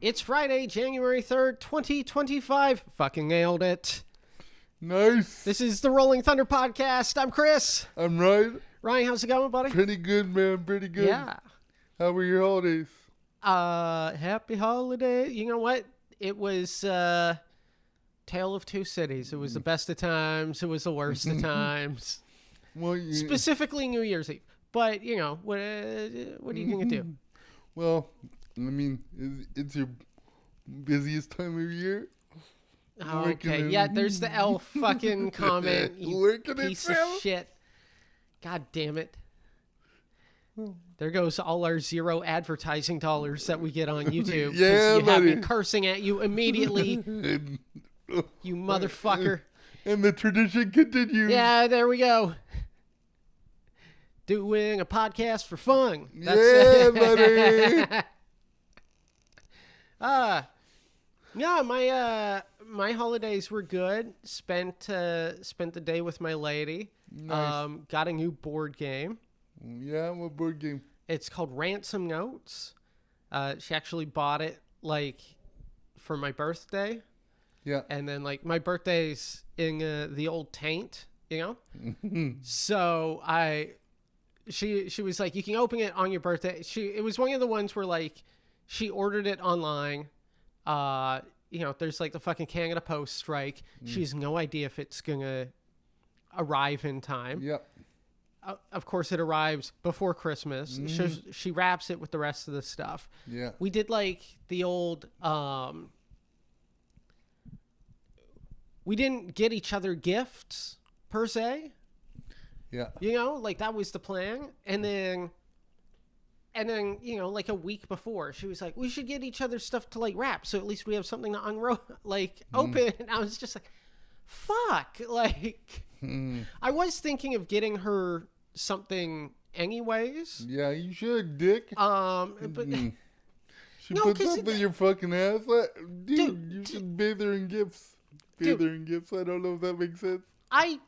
It's Friday, January 3rd, 2025. Fucking nailed it. Nice. This is the Rolling Thunder Podcast. I'm Chris. I'm Ryan. Ryan, how's it going, buddy? Pretty good, man. Pretty good. Yeah. How were your holidays? Happy holiday. You know what? It was Tale of Two Cities. It was the best of times. It was the worst of times. Well, Specifically New Year's Eve. But, you know, what are you going to do? Well, I mean, it's your busiest time of year. Okay, yeah, there's the elf fucking comment. You piece of shit. God damn it. There goes all our zero advertising dollars that we get on YouTube. Yeah, you have me cursing at you immediately. You motherfucker. And the tradition continues. Yeah, there we go. Doing a podcast for fun. Yeah, buddy. Yeah, my holidays were good. Spent the day with my lady. Nice. Got a new board game. Yeah, what board game? It's called Ransom Notes. She actually bought it like for my birthday. Yeah. And then like my birthday's in the old taint, you know? So she was like, you can open it on your birthday. It was one of the ones where like she ordered it online. You know, there's like the fucking Canada Post strike. She has no idea if it's gonna arrive in time. Yep. Of course, it arrives before Christmas. She wraps it with the rest of the stuff. Yeah. We did like the old. We didn't get each other gifts per se. Yeah. You know, like that was the plan, and then you know, like a week before, she was like, "We should get each other stuff to like wrap, so at least we have something to open." And I was just like, "Fuck!" Like, I was thinking of getting her something anyways. Yeah, you should, dick. But She puts up with your fucking ass. Dude, you should bathe her in gifts. Bathe her in gifts. I don't know if that makes sense. I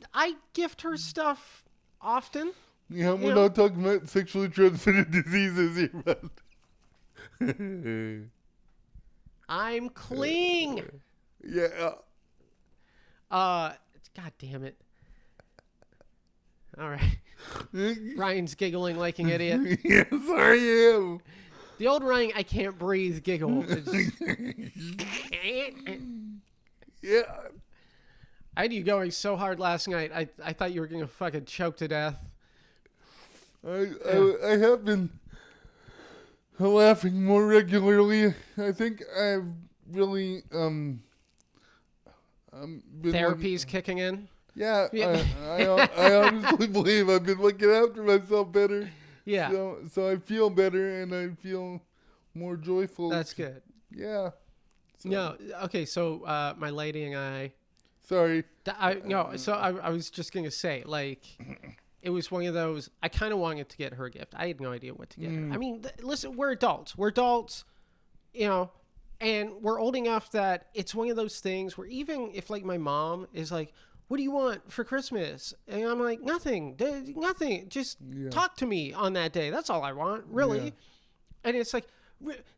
gift her stuff often. Yeah, we're not talking about sexually transmitted diseases here, man. I'm clean. Yeah. God damn it. All right. Ryan's giggling like an idiot. Yes, I am. The old Ryan, I can't breathe giggle. Yeah. I had you going so hard last night. I thought you were going to fucking choke to death. I have been laughing more regularly. I think I've really Therapy's kicking in. Yeah, I honestly believe I've been looking after myself better. Yeah. So I feel better and I feel more joyful. That's good. Yeah. So. No, okay. So my lady and I. Sorry. So I was just gonna say, like, it was one of those. I kind of wanted to get her a gift. I had no idea what to get her. I mean, listen, we're adults. You know, and we're old enough that it's one of those things where even if like my mom is like, "What do you want for Christmas?" and I'm like, "Nothing. Just talk to me on that day. That's all I want, really." Yeah. And it's like,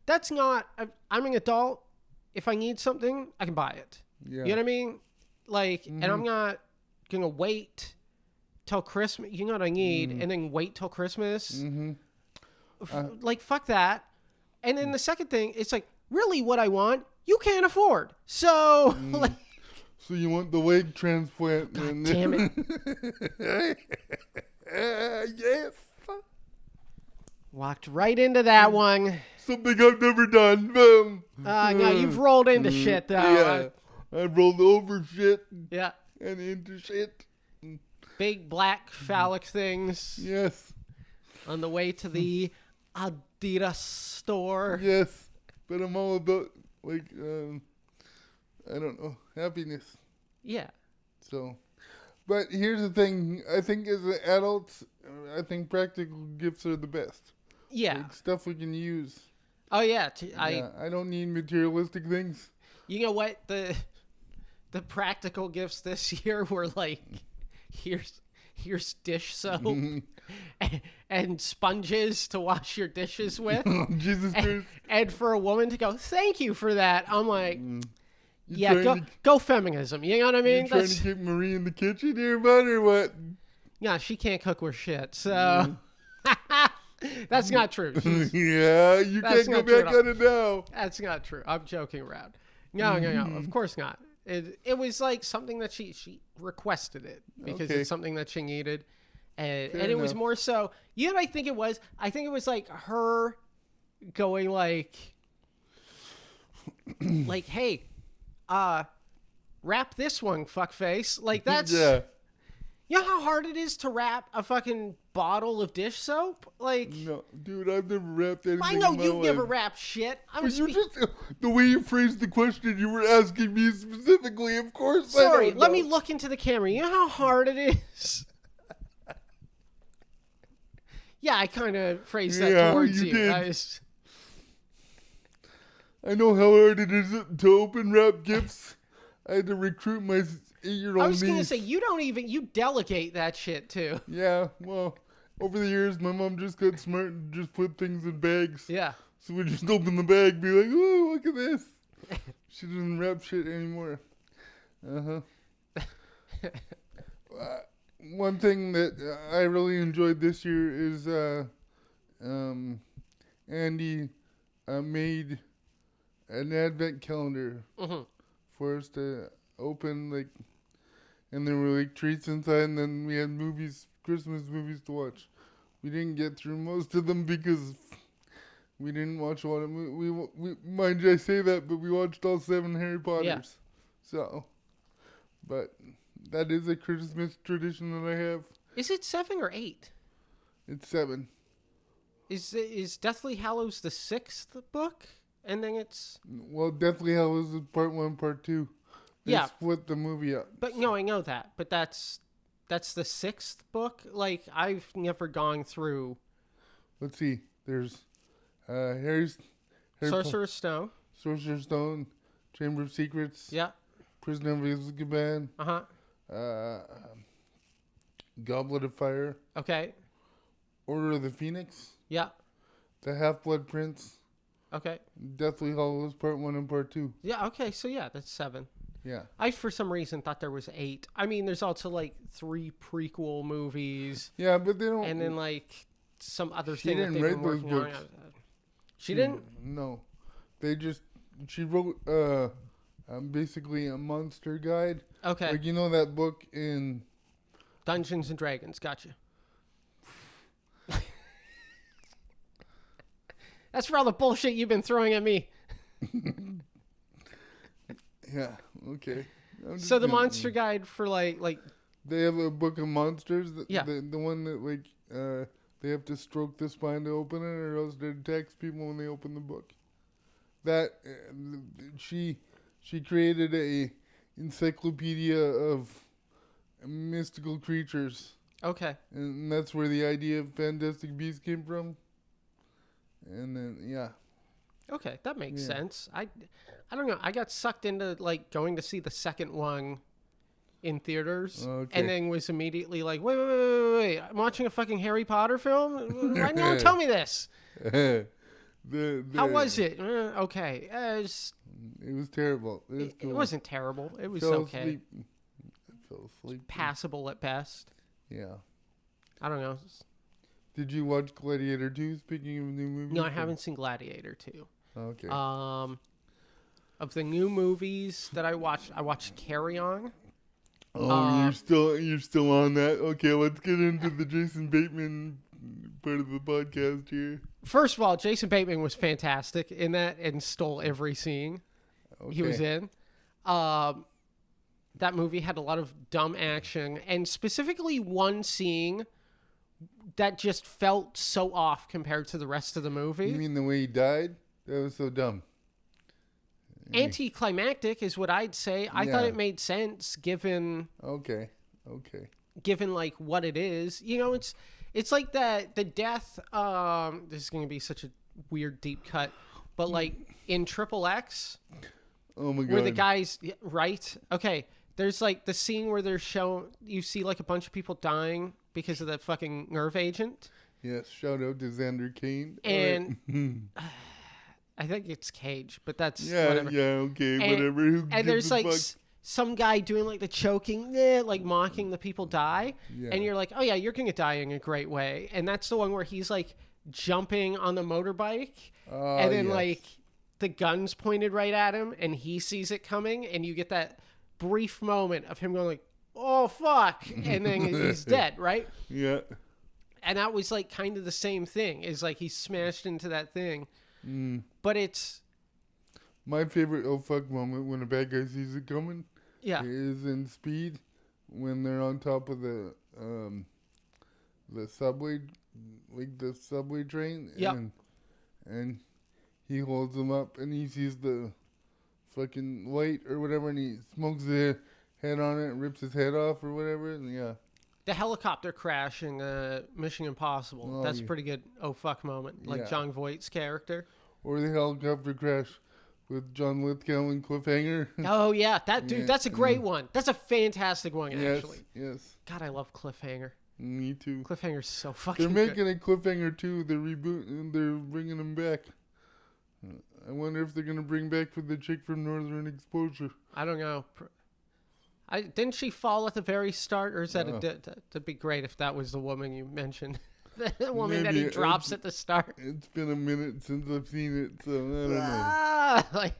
that's not. I'm an adult. If I need something, I can buy it. Yeah. You know what I mean? Like, and I'm not gonna wait till Christmas. You know what I need, and then wait till Christmas. Like, fuck that. And then the second thing, it's like, really, what I want, you can't afford. So, like. So you want the leg transplant? God damn it! Yes. Walked right into that one. Something I've never done. Boom. No, you've rolled into shit though. Yeah. I rolled over shit. Yeah. And into shit. Big black phallic things. Yes. On the way to the Adidas store. Yes. But I'm all about, like, I don't know, happiness. Yeah. So, but here's the thing. I think as adults, I think practical gifts are the best. Yeah. Like stuff we can use. Oh, yeah. I don't need materialistic things. You know what? The practical gifts this year were like, here's here's dish soap and sponges to wash your dishes with. Jesus Christ. And for a woman to go, thank you for that. I'm like, yeah, go feminism. You know what I mean? You trying to keep Marie in the kitchen here, bud, or what? Yeah, she can't cook worth shit. So that's not true. Yeah, you can't go back on it now. That's not true. I'm joking around. No, of course not. It was like something that she requested it because it's something that she needed. And it was more so, you know what I think it was? I think it was like her going like, hey, wrap this one, fuckface. Like that's, you know how hard it is to wrap a fucking bottle of dish soap? Like, no, dude, I've never wrapped anything. I know you've never wrapped shit. The way you phrased the question, you were asking me specifically. Of course. Sorry, let me look into the camera. You know how hard it is. Yeah, I kind of phrased that towards you. I know how hard it is to open wrap gifts. I had to recruit my 8-year-old I was going to niece. say, you delegate that shit too. Yeah, well, over the years, my mom just got smart and just put things in bags. Yeah. So we just open the bag, be like, oh, look at this. She doesn't wrap shit anymore. One thing that I really enjoyed this year is Andy made an advent calendar for us to open, like, and there were like treats inside, and then we had Christmas movies to watch. We didn't get through most of them because we didn't watch a lot of movies. We mind you, I say that, but we watched all 7 Harry Potters. Yeah. So, but that is a Christmas tradition that I have. Is it 7 or 8? It's 7. Is Deathly Hallows the 6th book? And then it's... Well, Deathly Hallows is part 1, part 2. They split the movie up. But no, I know that. But that's the 6th book? Like, I've never gone through... Let's see. There's Sorcerer's Stone. Sorcerer's Stone. Chamber of Secrets. Yeah. Prisoner of Azkaban. Uh-huh. Goblet of Fire. Okay. Order of the Phoenix. Yeah. The Half-Blood Prince. Okay. Deathly Hallows part 1 and part 2. Yeah, okay, so yeah, that's 7. Yeah. I, for some reason, thought there was 8. I mean, there's also, like, 3 prequel movies. Yeah, but they don't... And then, like, some other thing that they've been working on. She didn't? No. They just... She wrote, basically a monster guide. Okay. Like, you know that book in... Dungeons and Dragons, gotcha. That's for all the bullshit you've been throwing at me. Yeah, okay. So the monster guide for like they have a book of monsters. Yeah. The one that like they have to stroke the spine to open it, or else it attacks people when they open the book. That she created a encyclopedia of mystical creatures. Okay. And that's where the idea of Fantastic Beasts came from. And then yeah. Okay, that makes sense. I don't know. I got sucked into like going to see the second one in theaters, and then was immediately like, wait! I'm watching a fucking Harry Potter film. Why no one tell me this? How was it? Okay, it was terrible. It wasn't terrible. It was okay. I fell asleep. Passable at best. Yeah. I don't know. Did you watch Gladiator 2? Speaking of new movies, no, I haven't seen Gladiator 2. Okay. Of the new movies that I watched Carry On. Oh, you're still on that? Okay, let's get into the Jason Bateman part of the podcast here. First of all, Jason Bateman was fantastic in that and stole every scene he was in. That movie had a lot of dumb action, and specifically one scene that just felt so off compared to the rest of the movie. You mean the way he died? That was so dumb. Anticlimactic is what I'd say. I thought it made sense given... Okay. Given, like, what it is. You know, it's like that the death... this is going to be such a weird deep cut. But, like, in Triple X... Oh, my God. Where the guy's... Right? Okay. There's like the scene where you see like a bunch of people dying because of that fucking nerve agent. Yes, shout out to Xander Kane. And I think it's Cage, but that's yeah, whatever. okay, And, whatever. Who and gives there's a like fuck? some guy doing like the choking, like mocking the people die. Yeah. And you're like, oh yeah, you're going to die in a great way. And that's the one where he's like jumping on the motorbike. And then Yes. like the gun's pointed right at him and he sees it coming. And you get that brief moment of him going like, oh fuck. And then he's dead, right? Yeah. And that was like kind of the same thing. Is like he smashed into that thing. But it's... My favorite oh fuck moment when a bad guy sees it coming is in Speed when they're on top of the subway, like the subway train. Yep. And he holds them up and he sees the fucking light or whatever and he smokes the head on it and rips his head off or whatever. And yeah. The helicopter crash in Mission Impossible. Oh, That's a yeah. pretty good oh fuck moment. Like Yeah. Jon Voight's character. Or the helicopter crash with John Lithgow and Cliffhanger. Oh yeah, that dude, Yeah. that's a great one. That's a fantastic one actually. Yes. God, I love Cliffhanger. Me too. Cliffhanger's so fucking They're good. making a Cliffhanger too. They're rebooting. They're bringing him back. I wonder if they're gonna bring back for the chick from Northern Exposure. I don't know. Didn't she fall at the very start, or is that that'd be great if that was the woman you mentioned, the woman that he Maybe drops at the start. It's been a minute since I've seen it, so I don't know. Like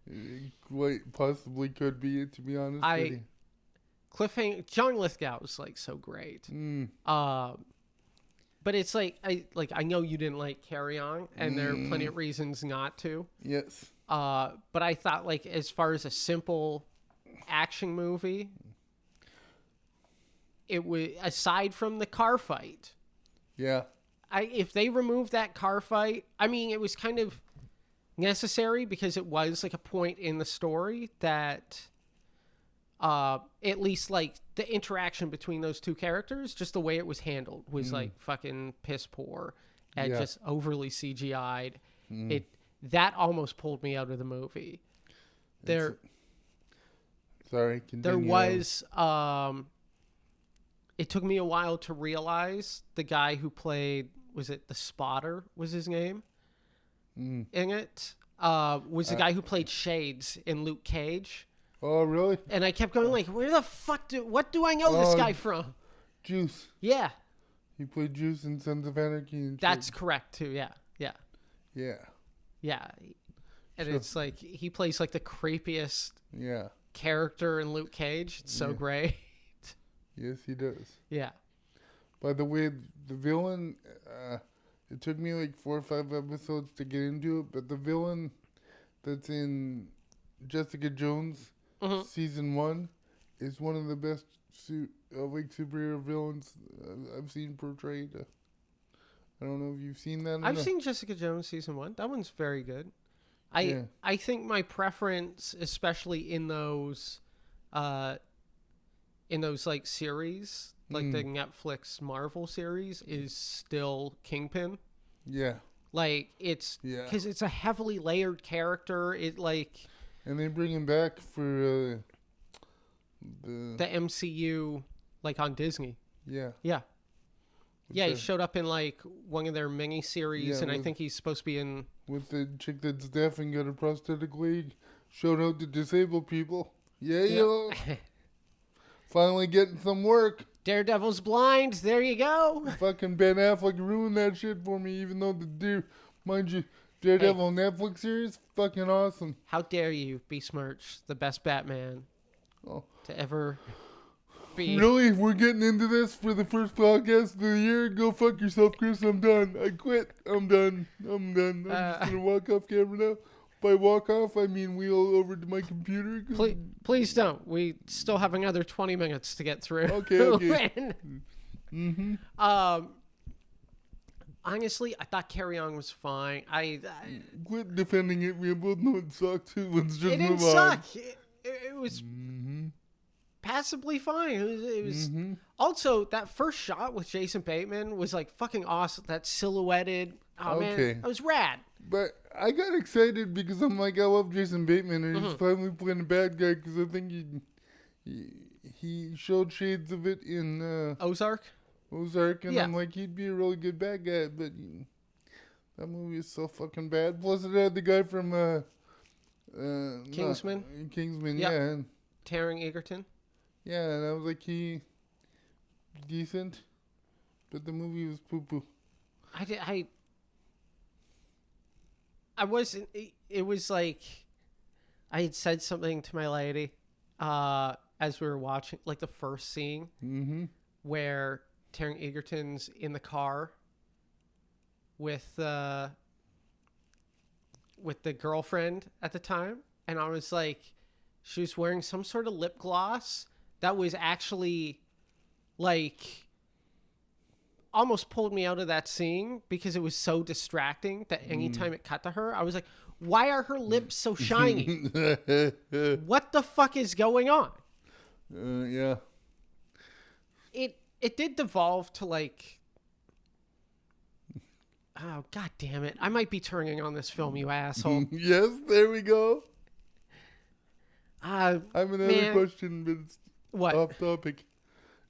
It quite possibly could be, to be honest with you. Cliffhanger. John Lithgow was like so great. But it's like I know you didn't like Carry On, and there are plenty of reasons not to. Yes. But I thought like as far as a simple action movie, it was aside from the car fight. Yeah. If they removed that car fight, I mean, it was kind of necessary because it was like a point in the story that at least like the interaction between those two characters, just the way it was handled was like fucking piss poor and just overly CGI'd. That almost pulled me out of the movie. Sorry, continue. There was it took me a while to realize the guy who played, was it the Spotter was his name in it, was the guy who played Shades in Luke Cage. Oh, really? And I kept going like, where the fuck what do I know this guy from? Juice. Yeah. He played Juice in Sons of Anarchy and shit. That's correct too. Yeah. Yeah. And Sure. it's like he plays like the creepiest Yeah. character in Luke Cage. It's so great. Yes, he does. Yeah. By the way, the villain, it took me like 4 or 5 episodes to get into it, but the villain that's in Jessica Jones season 1 is one of the best superhero villains I've seen portrayed. I don't know if you've seen that. I've seen Jessica Jones season 1. That one's very good. I think my preference, especially in those like series, like the Netflix Marvel series, is still Kingpin. Yeah. Like it's because it's a heavily layered character. It like, and they bring him back for the MCU, like on Disney. Yeah. Yeah, he showed up in like one of their mini series, and I think he's supposed to be in with the chick that's deaf and got a prosthetic leg. Showed out to disabled people. Yeah. Finally getting some work. Daredevil's blind. There you go. Fucking Ben Affleck ruined that shit for me, even though mind you, Daredevil Netflix series, fucking awesome. How dare you besmirch the best Batman to ever be? Really? We're getting into this for the first podcast of the year? Go fuck yourself, Chris. I'm done. I quit. I'm done. I'm just gonna walk off camera now. By walk off, I mean wheel over to my computer. Please don't. We still have another 20 minutes to get through. Okay. Honestly, I thought Carry On was fine. I quit defending it. We both know it sucked too. Let's just it didn't move on. suck. It was passably fine. It was also that first shot with Jason Bateman was like fucking awesome. That silhouetted. Oh man, that was rad. But I got excited because I'm like, I love Jason Bateman, and he's Mhm. finally playing a bad guy because I think he showed shades of it in Ozark. Ozark, and Yeah. I'm like, he'd be a really good bad guy, but that movie is so fucking bad. Plus, it had the guy from Kingsman. Kingsman, Yep. yeah, and, Taron Egerton. yeah, and I was like, he decent, but the movie was poo poo. I wasn't. It was like I had said something to my lady as we were watching, like the first scene Mm-hmm. where Taron Egerton's in the car with the girlfriend at the time, and I was like, she was wearing some sort of lip gloss that was actually like almost pulled me out of that scene because it was so distracting that anytime it cut to her, I was like, why are her lips so shiny? What the fuck is going on? Yeah. It did devolve to like, oh god damn it, I might be turning on this film, you asshole. Yes, there we go. I I have another man, question, but it's what? off topic.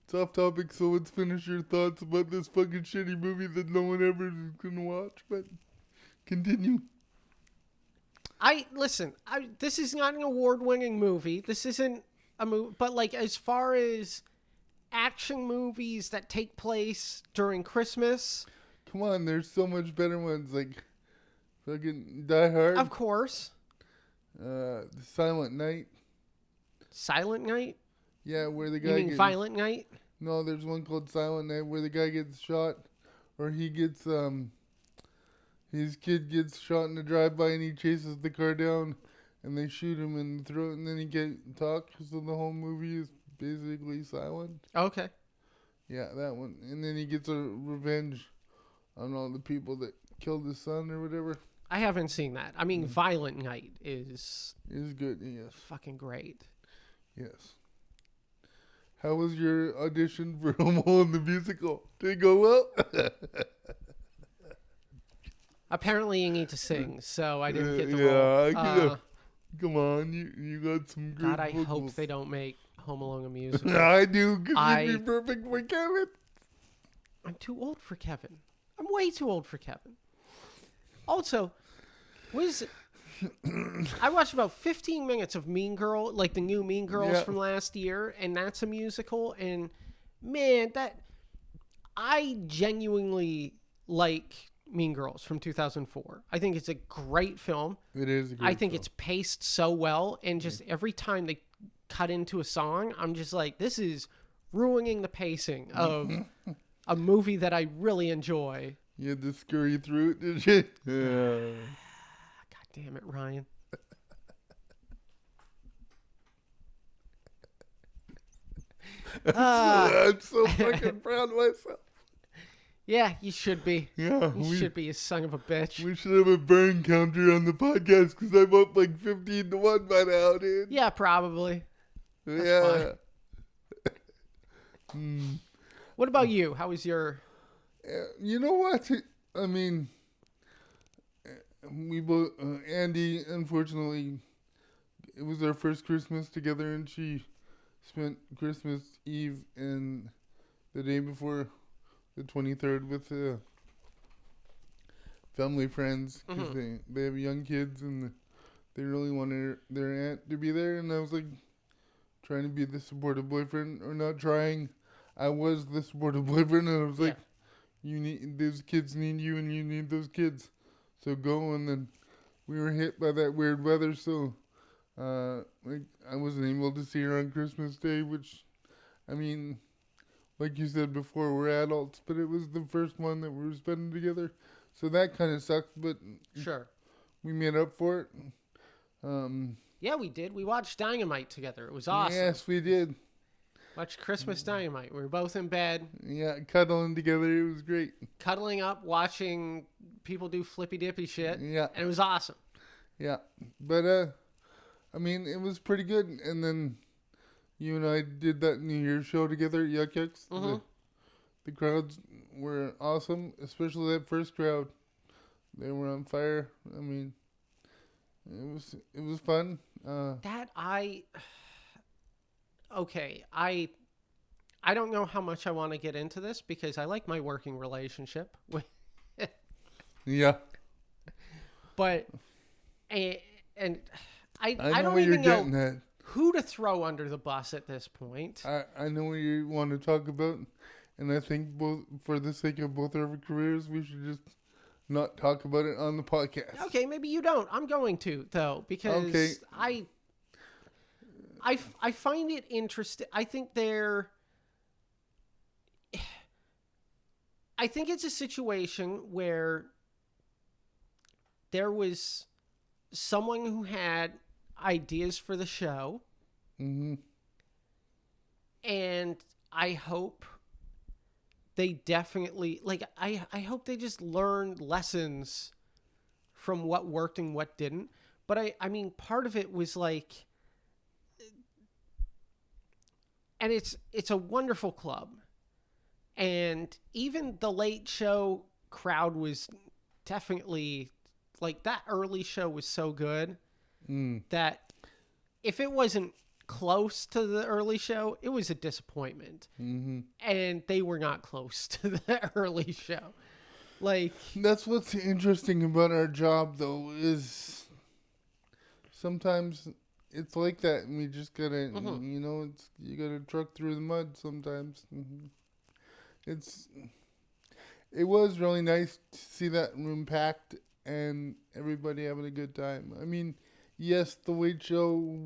It's off topic, so let's finish your thoughts about this fucking shitty movie that no one ever is gonna watch, but continue. This is not an award-winning movie. This isn't a movie, but like as far as action movies that take place during Christmas, Come on, there's so much better ones, like fucking Die Hard, of course, Silent Night. Silent Night. Yeah, where the guy You mean gets... Violent Night? No, there's one called Silent Night where the guy gets shot, or he gets, his kid gets shot in a drive-by and he chases the car down and they shoot him in the throat and then he can't talk, so the whole movie is basically silent. Okay. Yeah, that one. And then he gets a revenge on all the people that killed his son or whatever. I haven't seen that. I mean, Violent Night is It's good, yes. fucking great. Yes. How was your audition for Home Alone the musical? Did it go well? Apparently, you need to sing, so I didn't get the yeah, role. come on, you got some good God, I vocals. hope they don't make Home Alone a musical. I do, because you'd be perfect for Kevin. I'm too old for Kevin. I'm way too old for Kevin. Also, I watched about 15 minutes of Mean Girl, like the new Mean Girls from last year, and that's a musical. And man, I genuinely like Mean Girls from 2004. I think it's a great film. It is a great I think film. it's paced so well, and just every time they cut into a song, I'm just like, this is ruining the pacing of a movie that I really enjoy. You had to scurry through it, did you? Yeah. God damn it, Ryan. I'm so fucking proud of myself. Yeah, you should be. Yeah, You should be, you son of a bitch. we should have a burn counter on the podcast because I'm up like 15-1 by now, dude. Yeah, probably. Yeah. What about you? How was your... You know what? I mean, we both, Andy, unfortunately, it was our first Christmas together, and she spent Christmas Eve and the day before, the 23rd, with family friends, because they have young kids, and they really wanted their aunt to be there, and I was like, trying to be the supportive boyfriend, or not trying. I was the supportive boyfriend, and I was like, you need, those kids need you, and you need those kids, so go. And then we were hit by that weird weather, so like I wasn't able to see her on Christmas Day, which, I mean, like you said before, we're adults, but it was the first one that we were spending together, so that kind of sucked, but Sure. we made up for it. Yeah, we did. We watched Dynamite together. It was awesome. Yes, we did. Watched Christmas Dynamite. We were both in bed, Yeah, cuddling together, it was great. cuddling up, watching people do flippy dippy shit. Yeah. And it was awesome. Yeah, but I mean, it was pretty good. And then you and I did that New Year's show together at Yuck Yucks. The crowds were awesome, especially that first crowd. They were on fire. I mean, it was fun. That I okay, I don't know how much I want to get into this because I like my working relationship with Yeah. but and, and I I know don't what you're even know getting at. who to throw under the bus at this point. I know what you want to talk about, and I think both for the sake of both our careers, we should just not talk about it on the podcast. Okay, maybe you don't. I'm going to though because Okay. I find it interesting. I think it's a situation where there was someone who had ideas for the show, Mm-hmm. and I hope they definitely I hope they just learned lessons from what worked and what didn't. But I mean part of it was like, and it's a wonderful club, and even the late show crowd was definitely like, that early show was so good that if it wasn't close to the early show, it was a disappointment. Mm-hmm. And they were not close to the early show. Like, That's what's interesting about our job, though, is sometimes it's like that, and we just gotta, you know, you gotta truck through the mud sometimes. It was really nice to see that room packed and everybody having a good time. I mean, yes, the Late Show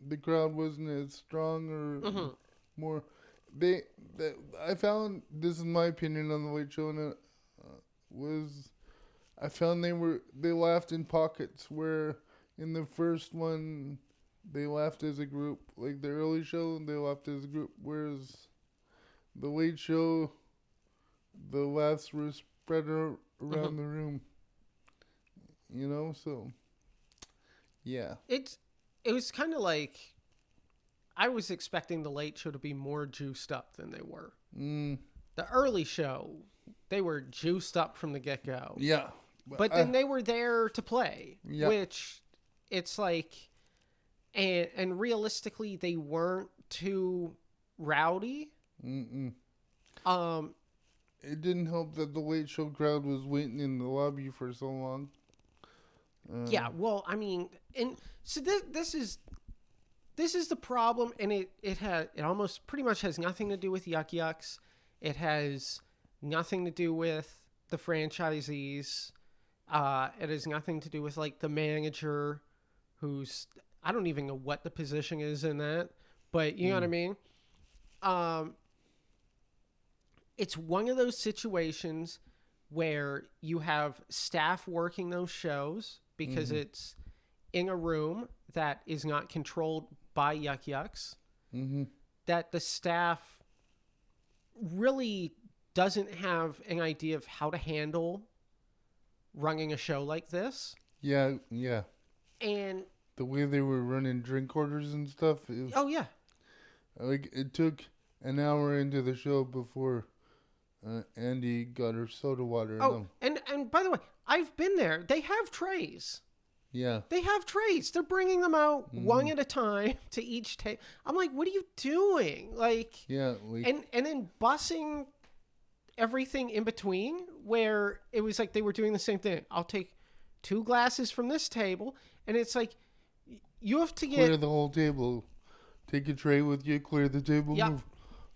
the crowd wasn't as strong or more. I found, this is my opinion on the Late Show, and I found they laughed in pockets where in the first one they laughed as a group, like the early show they laughed as a group, whereas the Late Show the laughs were spread around the room, you know. So yeah, it was kind of like, I was expecting the late show to be more juiced up than they were. The early show, they were juiced up from the get-go. yeah, But then they were there to play, which it's like, and realistically, they weren't too rowdy. It didn't help that the Late Show crowd was waiting in the lobby for so long. Yeah, well, I mean, and so this is the problem, and it almost pretty much has nothing to do with Yuck Yucks. It has nothing to do with the franchisees. It has nothing to do with like the manager, who's, I don't even know what the position is in that, but you know what I mean. It's one of those situations where you have staff working those shows because it's in a room that is not controlled by Yuck Yucks, that the staff really doesn't have an idea of how to handle running a show like this. Yeah. And the way they were running drink orders and stuff. Oh yeah. Like, it took an hour into the show before Andy got her soda water. Oh, and by the way, I've been there. They have trays. Yeah. They have trays. They're bringing them out one at a time to each table. I'm like, what are you doing? Like, yeah. Like, and then bussing everything in between, where it was like they were doing the same thing. I'll take 2 glasses from this table, and it's like, you have to clear the whole table. Take a tray with you, clear the table,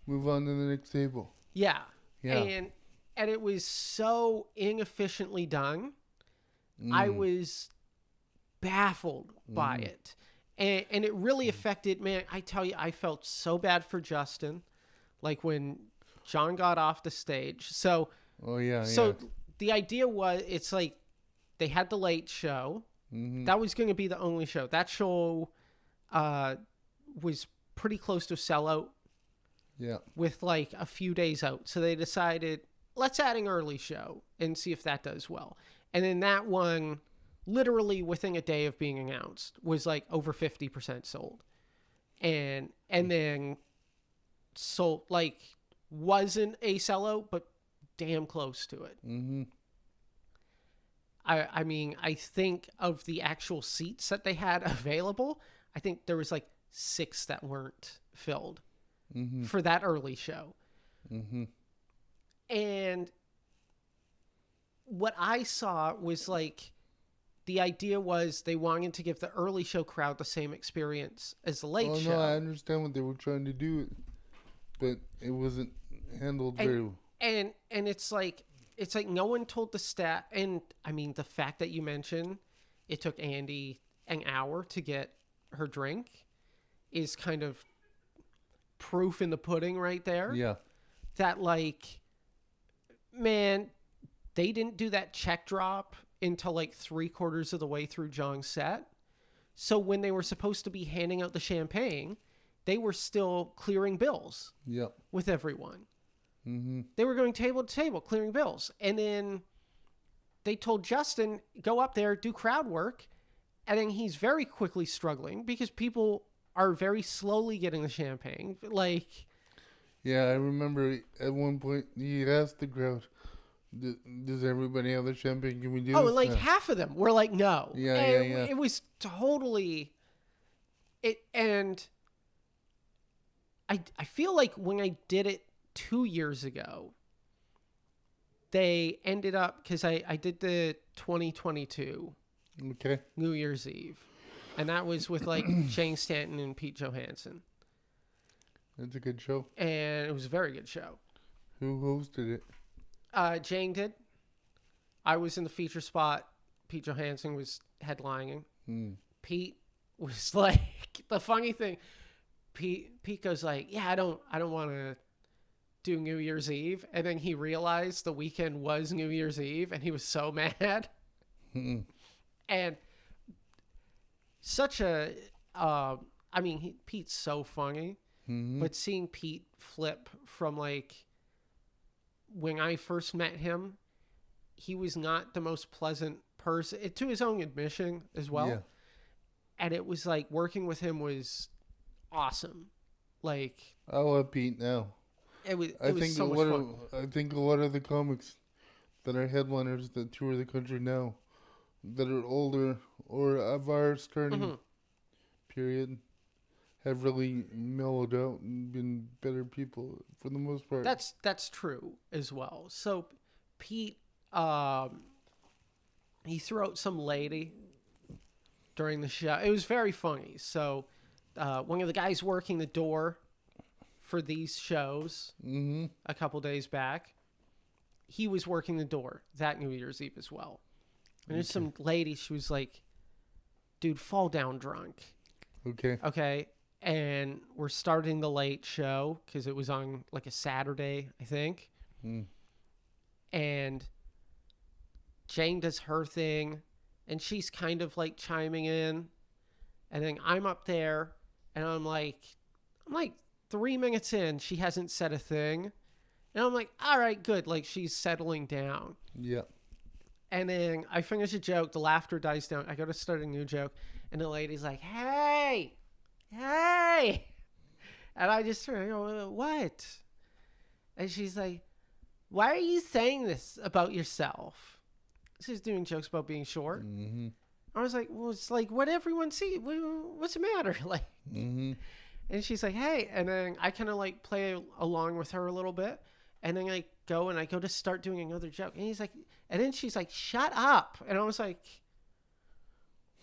move on to the next table. Yeah. And it was so inefficiently done. I was baffled by it. And it really affected, man, I tell you, I felt so bad for Justin. Like when John got off the stage. So the idea was, it's like they had the Late Show. That was going to be the only show. That show was pretty close to sellout. Yeah. With like a few days out. So they decided, let's add an early show and see if that does well. And then that one, literally within a day of being announced, was like over 50% sold. And then sold, like, wasn't a sellout, but damn close to it. I mean, I think of the actual seats that they had available, I think there was like 6 that weren't filled for that early show. And what I saw was like, the idea was they wanted to give the early show crowd the same experience as the late show. No, I understand what they were trying to do, but it wasn't handled very well. And it's like no one told the staff. And I mean, the fact that you mentioned it took Andy an hour to get her drink is kind of proof in the pudding right there. Yeah. That like, man, they didn't do that check drop until like 3/4 of the way through Jong's set. So when they were supposed to be handing out the champagne, they were still clearing bills with everyone. They were going table to table, clearing bills. And then they told Justin, go up there, do crowd work. And then he's very quickly struggling because people are very slowly getting the champagne. Like, yeah, I remember at one point he asked the crowd, does everybody have the champagne? Can we do this? Oh, and like half of them were like, no. Yeah. It was totally... And I feel like when I did it 2 years ago, they ended up... Because I did the 2022 New Year's Eve. And that was with like Shane Stanton and Pete Johansson. That's a good show. And it was a very good show. Who hosted it? Jane did. I was in the feature spot. Pete Johansson was headlining. Pete was like, the funny thing, Pete goes like, yeah, I don't want to do New Year's Eve. And then he realized the weekend was New Year's Eve and he was so mad. And such a, I mean, Pete's so funny, but seeing Pete flip from like, when I first met him, he was not the most pleasant person, to his own admission as well. Yeah. And it was like, working with him was awesome. Like, I love Pete now. It was so much fun. I think a lot of the comics that are headliners that tour the country now, that are older or of our starting period, have really mellowed out and been better people for the most part. That's true as well. So Pete, he threw out some lady during the show. It was very funny. So one of the guys working the door for these shows a couple days back, he was working the door that New Year's Eve as well. And there's some lady, she was like, dude, fall down drunk. Okay. And we're starting the late show because it was on like a Saturday, I think. And Jane does her thing and she's kind of like chiming in. And then I'm up there and I'm like 3 minutes in, she hasn't said a thing. And I'm like, all right, good. Like, she's settling down. Yeah. And then I finish a joke. The laughter dies down. I go to start a new joke. And the lady's like, hey. And I just turn and go, what? And she's like, why are you saying this about yourself? She's doing jokes about being short. I was like, well, it's like what everyone sees. What's the matter? Like, and she's like, hey. And then I kind of like play along with her a little bit. And then I go to start doing another joke. And he's like, and then she's like, shut up. And I was like,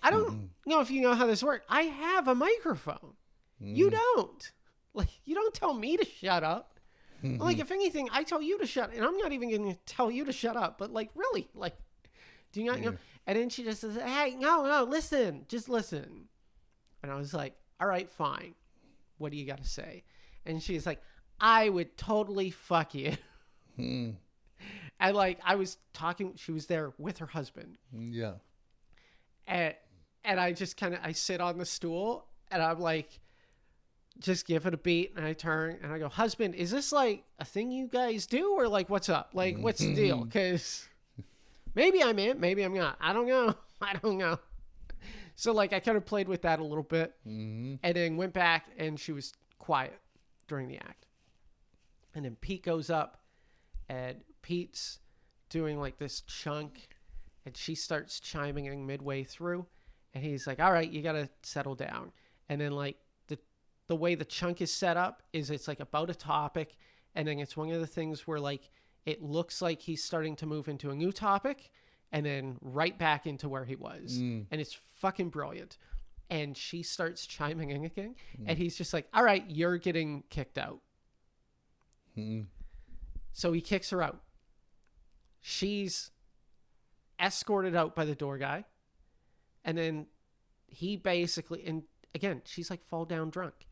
I don't know if you know how this works. I have a microphone. You don't. Like, you don't tell me to shut up. Like, if anything, I tell you to shut up. And I'm not even going to tell you to shut up. But, like, really? Like, do you not know? And then she just says, hey, no, listen. Just listen. And I was like, all right, fine. What do you got to say? And she's like, I would totally fuck you. And like, I was talking, she was there with her husband. Yeah. And I just I sit on the stool and I'm like, just give it a beat. And I turn and I go, husband, is this like a thing you guys do? Or like, what's up? Like, what's the deal? Because maybe I'm in, maybe I'm not. I don't know. So like, I kind of played with that a little bit and then went back and she was quiet during the act. And then Pete goes up and Pete's doing like this chunk And she starts chiming in midway through. And he's like, all right, you got to settle down. And then, like, the way the chunk is set up is it's, like, about a topic. And then it's one of the things where, like, it looks like he's starting to move into a new topic and then right back into where he was. And it's fucking brilliant. And she starts chiming in again. And he's just like, all right, you're getting kicked out. So he kicks her out. She's escorted out by the door guy. And then he basically, and again, she's like fall down drunk.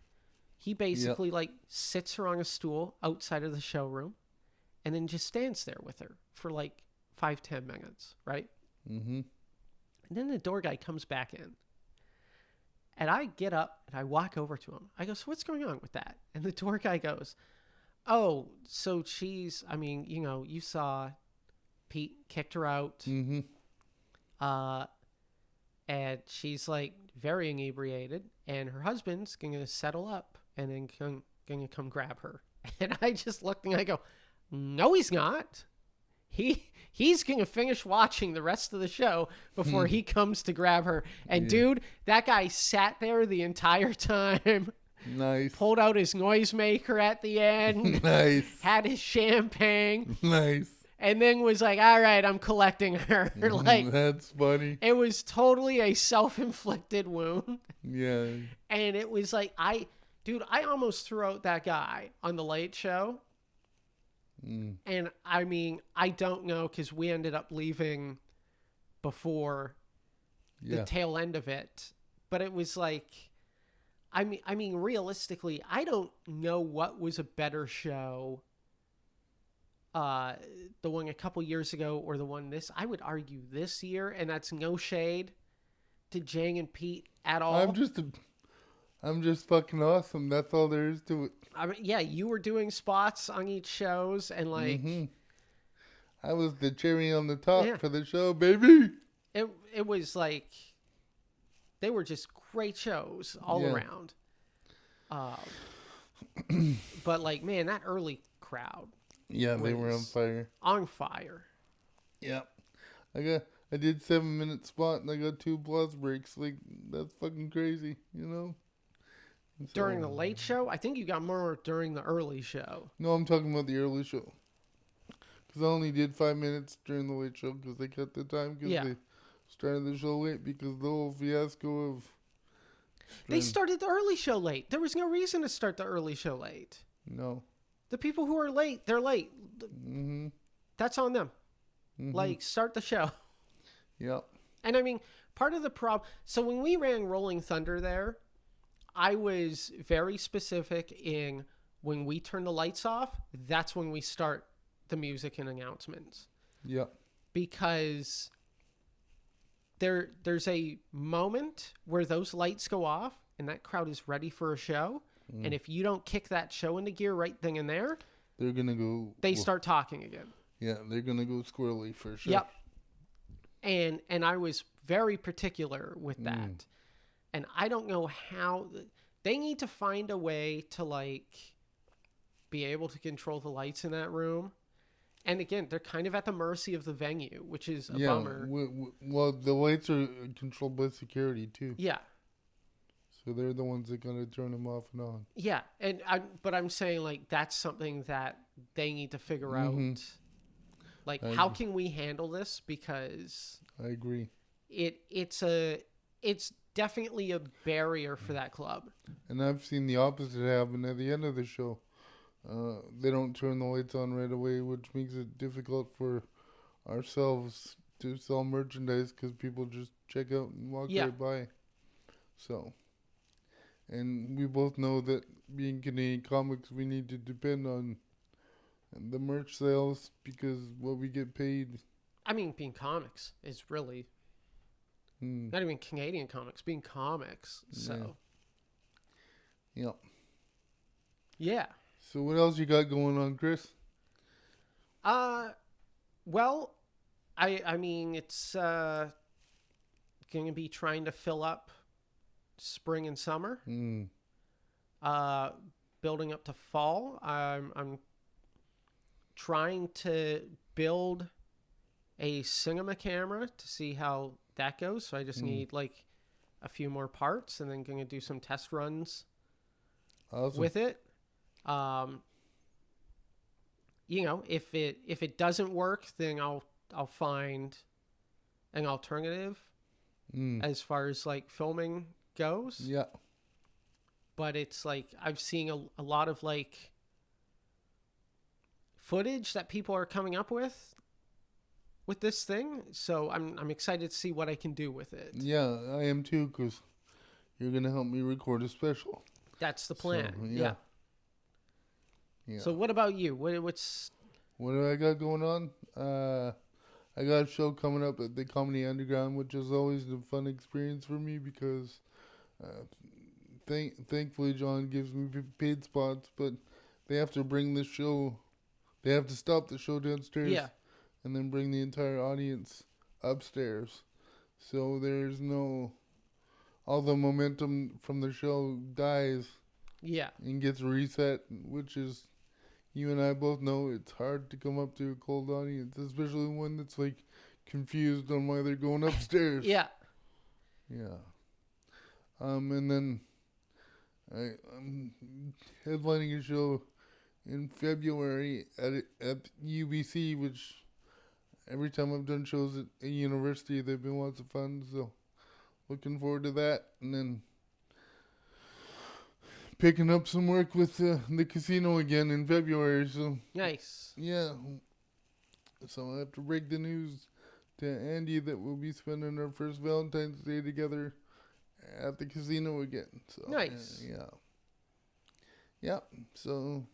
He basically like sits her on a stool outside of the showroom and then just stands there with her for like 5-10 minutes, right? And then the door guy comes back in. And I get up and I walk over to him. I go, so what's going on with that? And the door guy goes, oh, so she's, I mean, you know, you saw Pete kicked her out. And she's like very inebriated. And her husband's going to settle up and then going to come grab her. And I just looked and I go, no, he's not. He's going to finish watching the rest of the show before he comes to grab her. And dude, that guy sat there the entire time. Nice. Pulled out his noisemaker at the end. Nice. Had his champagne. Nice. And then was like, all right, I'm collecting her. Like, that's funny. It was totally a self-inflicted wound. Yeah. And it was like, I almost threw out that guy on the Late Show. And I mean, I don't know, because we ended up leaving before the tail end of it. But it was like, I mean, realistically, I don't know what was a better show, the one a couple years ago or the one I would argue this year, and that's no shade to Jang and Pete at all. I'm just fucking awesome. That's all there is to it. I mean, yeah, you were doing spots on each shows, and like, I was the cherry on the top for the show, baby. It was like, they were just great shows all around. But like, man, that early crowd. Yeah, they were on fire. On fire. Yeah. I did 7-minute spot and I got 2 applause breaks. Like, that's fucking crazy, you know? So, during the Late Show? I think you got more during the early show. No, I'm talking about the early show. Because I only did 5 minutes during the Late Show because they cut the time because they started the show late because the whole fiasco of... They started the early show late. There was no reason to start the early show late. No. The people who are late, they're late. That's on them. Like, start the show. Yep. And I mean, part of the problem... So when we ran Rolling Thunder there, I was very specific in when we turn the lights off, that's when we start the music and announcements. Yep. Because there's a moment where those lights go off and that crowd is ready for a show. And if you don't kick that show into gear right then and there, they're going to go... They start talking again. Yeah, they're going to go squirrely for sure. Yep. And I was very particular with that. And I don't know how... They need to find a way to, like, be able to control the lights in that room. And again, they're kind of at the mercy of the venue, which is a bummer. Well, the lights are controlled by security, too. Yeah. So they're the ones that are going to turn them off and on. Yeah, but I'm saying, like, that's something that they need to figure out. Like, how can we handle this? Because... I agree. It's definitely a barrier for that club. And I've seen the opposite happen at the end of the show. They don't turn the lights on right away, which makes it difficult for ourselves to sell merchandise because people just check out and walk right by. So, and we both know that being Canadian comics, we need to depend on the merch sales because what we get paid. I mean, being comics is really... Not even Canadian comics, being comics. So. Yeah. Yeah. So what else you got going on, Chris? Well, I mean, it's going to be trying to fill up spring and summer. Building up to fall. I'm trying to build a cinema camera to see how that goes. So I just need like a few more parts, and then going to do some test runs with it. You know, if it doesn't work, then I'll find an alternative as far as like filming goes. Yeah. But it's like I've seen a lot of like footage that people are coming up with this thing, so I'm excited to see what I can do with it. Yeah, I am too, because you're gonna help me record a special. That's the plan. So, yeah. So what about you? What do I got going on? I got a show coming up at the Comedy Underground, which is always a fun experience for me because thankfully John gives me paid spots, but they have to bring the show. They have to stop the show downstairs. Yeah. And then bring the entire audience upstairs. So there's all the momentum from the show dies. Yeah. And gets reset, which is, you and I both know it's hard to come up to a cold audience, especially one that's like confused on why they're going upstairs. Yeah. Yeah. And then I'm headlining a show in February at UBC, which every time I've done shows at a university, they've been lots of fun. So looking forward to that. And then picking up some work with the casino again in February. So nice. Yeah. So I have to break the news to Andy that we'll be spending our first Valentine's Day together at the casino again. So nice. Yeah. So,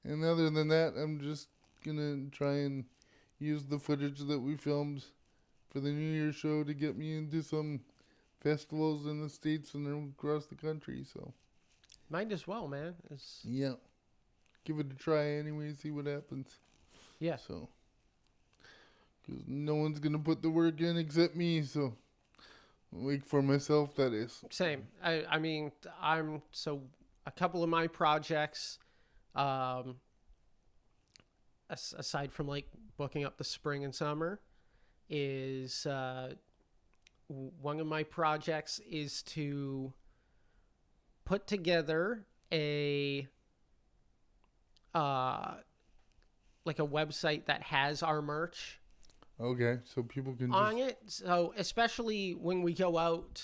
and other than that, I'm just gonna try and use the footage that we filmed for the New Year's show to get me into some festivals in the States and across the country. So might as well, man. Yeah. Give it a try anyway, see what happens. Yeah. So, because no one's going to put the work in except me, so wait for myself, that is. Same. I mean, a couple of my projects, aside from like booking up the spring and summer, is one of my projects is to put together a like a website that has our merch. Okay, so people can on it. So especially when we go out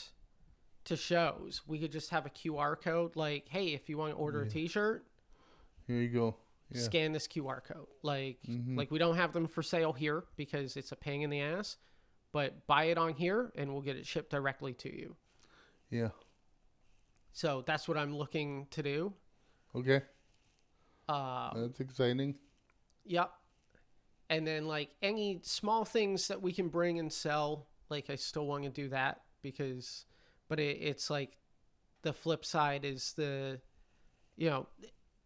to shows, we could just have a QR code like, hey, if you want to order a t-shirt, here you go. Yeah. Scan this QR code. Like we don't have them for sale here because it's a pain in the ass, but buy it on here and we'll get it shipped directly to you. Yeah. So that's what I'm looking to do. Okay. That's exciting. Yep. And then like any small things that we can bring and sell, like I still want to do that because, but it's like the flip side is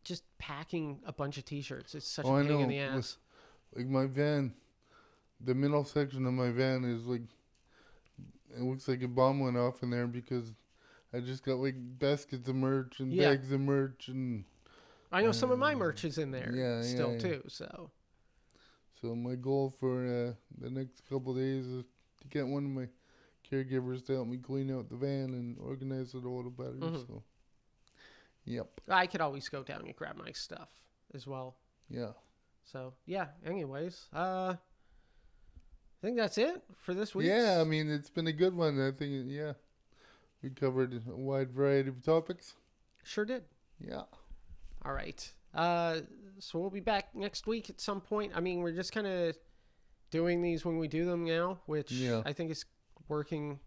just packing a bunch of t-shirts. It's such a pain in the ass. Like my van, the middle section of my van is like, it looks like a bomb went off in there because I just got like baskets of merch and bags of merch, and I know some of my merch is in there still too. So my goal for the next couple of days is to get one of my caregivers to help me clean out the van and organize it a little better. So, yep. I could always go down and grab my stuff as well. Yeah. So yeah. Anyways, I think that's it for this week. Yeah, I mean it's been a good one. I think we covered a wide variety of topics. Sure did. Yeah. All right. So we'll be back next week at some point. I mean, we're just kind of doing these when we do them now, which I think is working.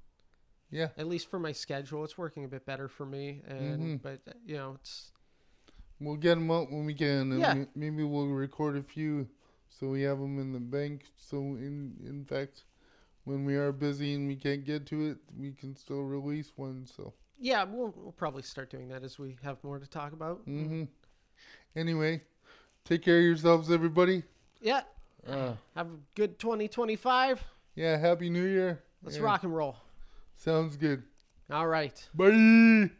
Yeah. At least for my schedule, it's working a bit better for me. And but it's. We'll get them out when we can. And maybe we'll record a few, so we have them in the bank. So in fact, when we are busy and we can't get to it, we can still release one. So. Yeah, we'll probably start doing that as we have more to talk about. Anyway, take care of yourselves, everybody. Yeah. Have a good 2025. Yeah, Happy New Year. Let's rock and roll. Sounds good. All right. Bye.